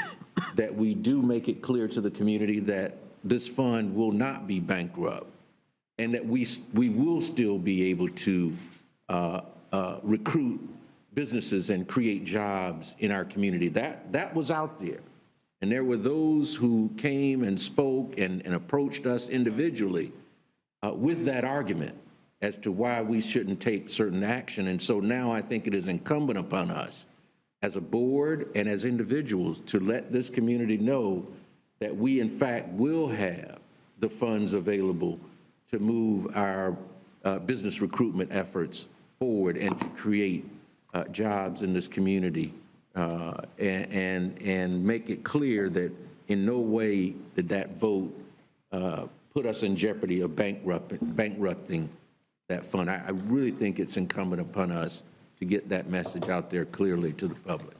that we do make it clear to the community that this fund will not be bankrupt and that we will still be able to recruit businesses and create jobs in our community. That was out there. And there were those who came and spoke and approached us individually with that argument as to why we shouldn't take certain action. And so now I think it is incumbent upon us as a board and as individuals to let this community know that we, in fact, will have the funds available to move our business recruitment efforts forward and to create jobs in this community, and make it clear that in no way did that vote put us in jeopardy of bankrupting that fund. I really think it's incumbent upon us to get that message out there clearly to the public.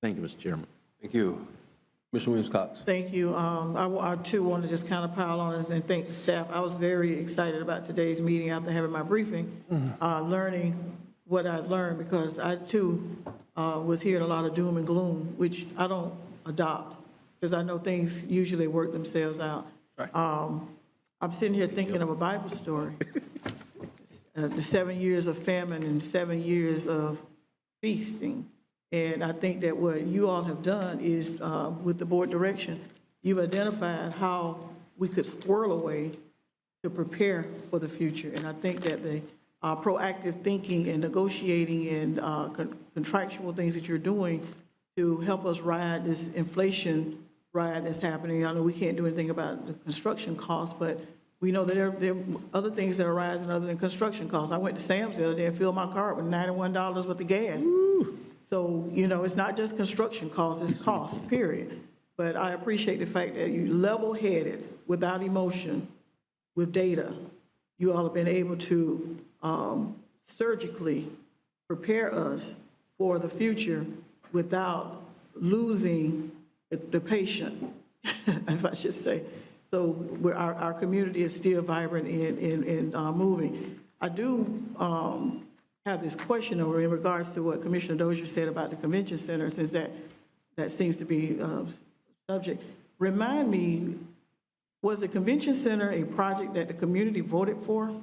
Thank you, Mr. Chairman. Thank you. Commissioner Williams-Cox. Thank you. I too want to just kind of pile on and thank the staff. I was very excited about today's meeting after having my briefing, learning what I've learned, because I too was hearing a lot of doom and gloom, which I don't adopt, because I know things usually work themselves out. I'm sitting here thinking of a Bible story. The 7 years of famine and 7 years of feasting. And I think that what you all have done is, with the board direction, you've identified how we could squirrel away to prepare for the future. And I think that the proactive thinking and negotiating and contractual things that you're doing to help us ride this inflation ride that's happening. I know we can't do anything about the construction costs, but we know that there are other things that are rising other than construction costs. I went to Sam's the other day and filled my car with $91 worth of gas. Woo. So, you know, it's not just construction costs, it's costs, period. But I appreciate the fact that you level-headed, without emotion, with data. You all have been able to surgically prepare us for the future without losing the patient, if I should say. So our community is still vibrant and moving. I do have this question over in regards to what Commissioner Dozier said about the convention center, since that seems to be a subject. Remind me, was the convention center a project that the community voted for?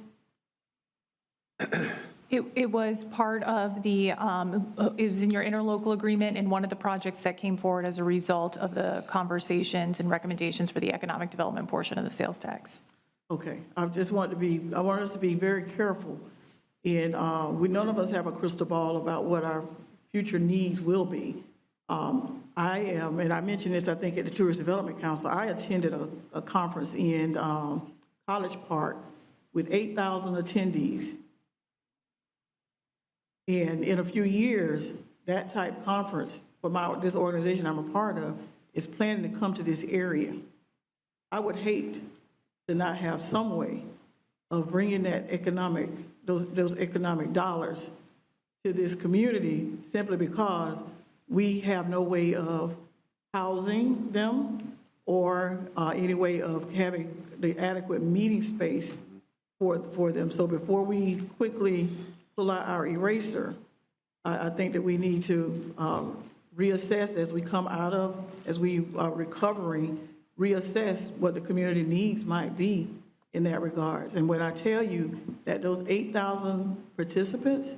It was part of the, it was in your interlocal agreement and one of the projects that came forward as a result of the conversations and recommendations for the economic development portion of the sales tax. Okay, I just want us to be very careful. And none of us have a crystal ball about what our future needs will be. I am, and I mentioned this, I think, at the Tourist Development Council. I attended a conference in College Park with 8,000 attendees. And in a few years, that type conference for this organization I'm a part of is planning to come to this area. I would hate to not have some way of bringing that those economic dollars to this community, simply because we have no way of housing them or any way of having the adequate meeting space for them. So before we quickly pull out our eraser, I think that we need to reassess as we are recovering, reassess what the community needs might be in that regards. And when I tell you that those 8,000 participants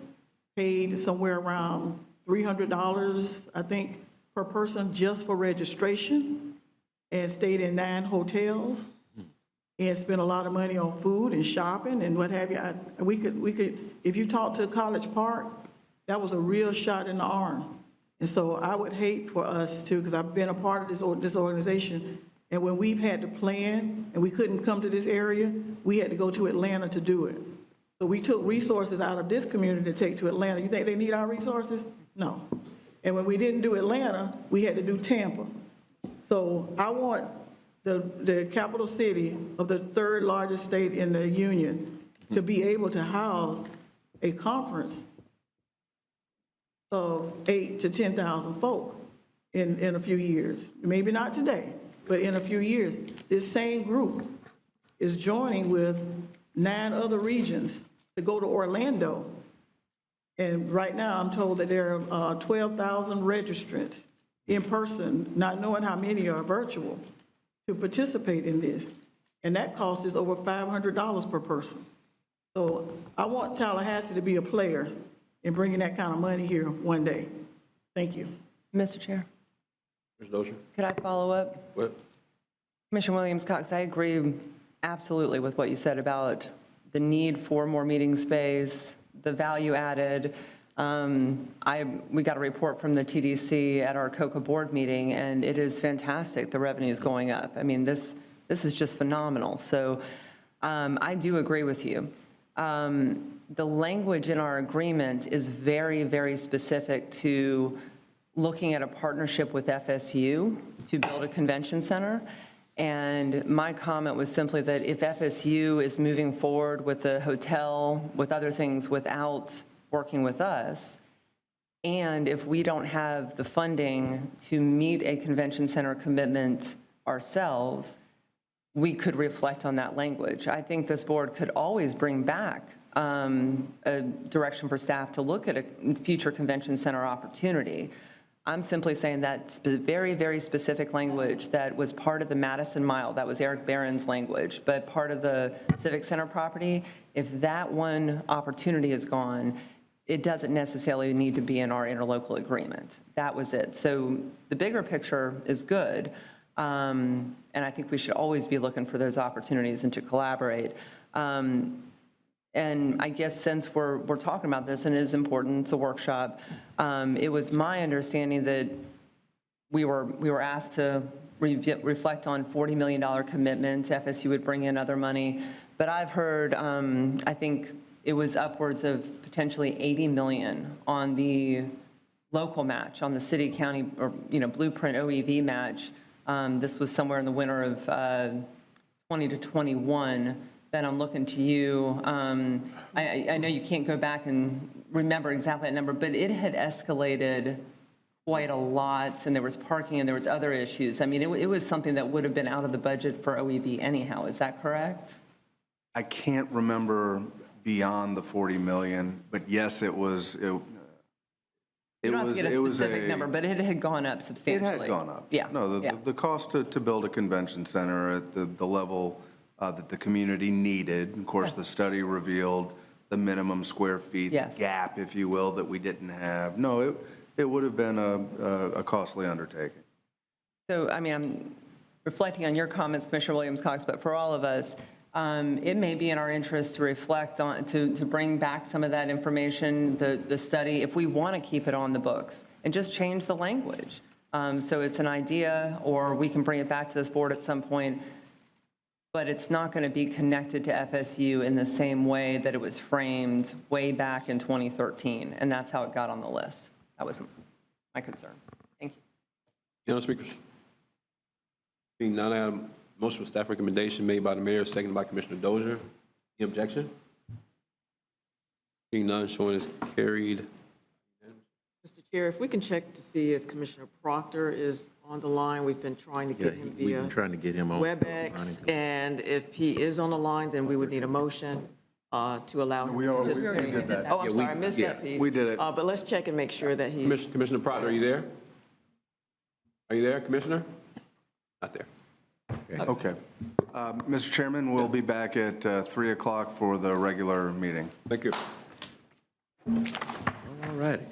paid somewhere around $300, I think, per person just for registration, and stayed in 9 hotels, and spent a lot of money on food and shopping and what have you. We could, if you talk to College Park, that was a real shot in the arm. And so I would hate for us to, because I've been a part of this organization, and when we've had to plan and we couldn't come to this area, we had to go to Atlanta to do it. So we took resources out of this community to take to Atlanta. You think they need our resources? No. And when we didn't do Atlanta, we had to do Tampa. So I want the capital city of the 3rd largest state in the union to be able to house a conference of 8,000 to 10,000 folk in a few years. Maybe not today, but in a few years. This same group is joining with 9 other regions to go to Orlando. And right now, I'm told that there are 12,000 registrants in person, not knowing how many are virtual, to participate in this. And that cost is over $500 per person. So I want Tallahassee to be a player in bringing that kind of money here one day. Thank you. Mr. Chair, Ms. Dozier. could I follow up? What? Commissioner Williams-Cox, I agree absolutely with what you said about the need for more meeting space, the value added. We got a report from the TDC at our COCA board meeting, and it is fantastic. The revenue is going up. I mean, this is just phenomenal. So I do agree with you. The language in our agreement is very, very specific to looking at a partnership with FSU to build a convention center. And my comment was simply that if FSU is moving forward with the hotel, with other things without working with us, and if we don't have the funding to meet a convention center commitment ourselves, we could reflect on that language. I think this board could always bring back a direction for staff to look at a future convention center opportunity. I'm simply saying that very, very specific language that was part of the Madison Mile, that was Eric Barron's language, but part of the Civic Center property, if that one opportunity is gone, it doesn't necessarily need to be in our interlocal agreement. That was it. So the bigger picture is good, and I think we should always be looking for those opportunities and to collaborate. And I guess since we're talking about this, and it is important, it's a workshop, it was my understanding that we were asked to reflect on $40 million commitment. FSU would bring in other money. But I've heard, I think it was upwards of potentially $80 million on the local match, on the city, county, or, blueprint OEV match. This was somewhere in the winter of 20 to 21. Ben, I'm looking to you. I know you can't go back and remember exactly that number, but it had escalated quite a lot, and there was parking and there was other issues. I mean, it was something that would have been out of the budget for OEV anyhow. Is that correct? I can't remember beyond the 40 million, but yes, it was. You don't have to get a specific number, but it had gone up substantially. It had gone up. Yeah. No, the cost to build a convention center at the level that the community needed. Of course, the study revealed the minimum square feet gap, if you will, that we didn't have. No, it would have been a costly undertaking. So, I mean, I'm reflecting on your comments, Commissioner Williams-Cox, but for all of us, it may be in our interest to reflect on, to bring back some of that information, the study, if we want to keep it on the books, and just change the language. So it's an idea, or we can bring it back to this board at some point, but it's not going to be connected to FSU in the same way that it was framed way back in 2013, and that's how it got on the list. That was my concern. Thank you. Any other speakers? Seeing none, I have a motion for staff recommendation made by the mayor, seconded by Commissioner Dozier. Any objection? Seeing none, showing is carried. Mr. Chair, if we can check to see if Commissioner Proctor is on the line. We've been trying to get him We've via been trying to get him on. WebEx, and if he is on the line, then we would need a motion to allow him to participate. We did that. Oh, I'm sorry, I missed that piece. We did it. But let's check and make sure that he's. Commissioner Proctor, are you there? Are you there, Commissioner? Not there. Okay. Mr. Chairman, we'll be back at 3 o'clock for the regular meeting. Thank you. All righty.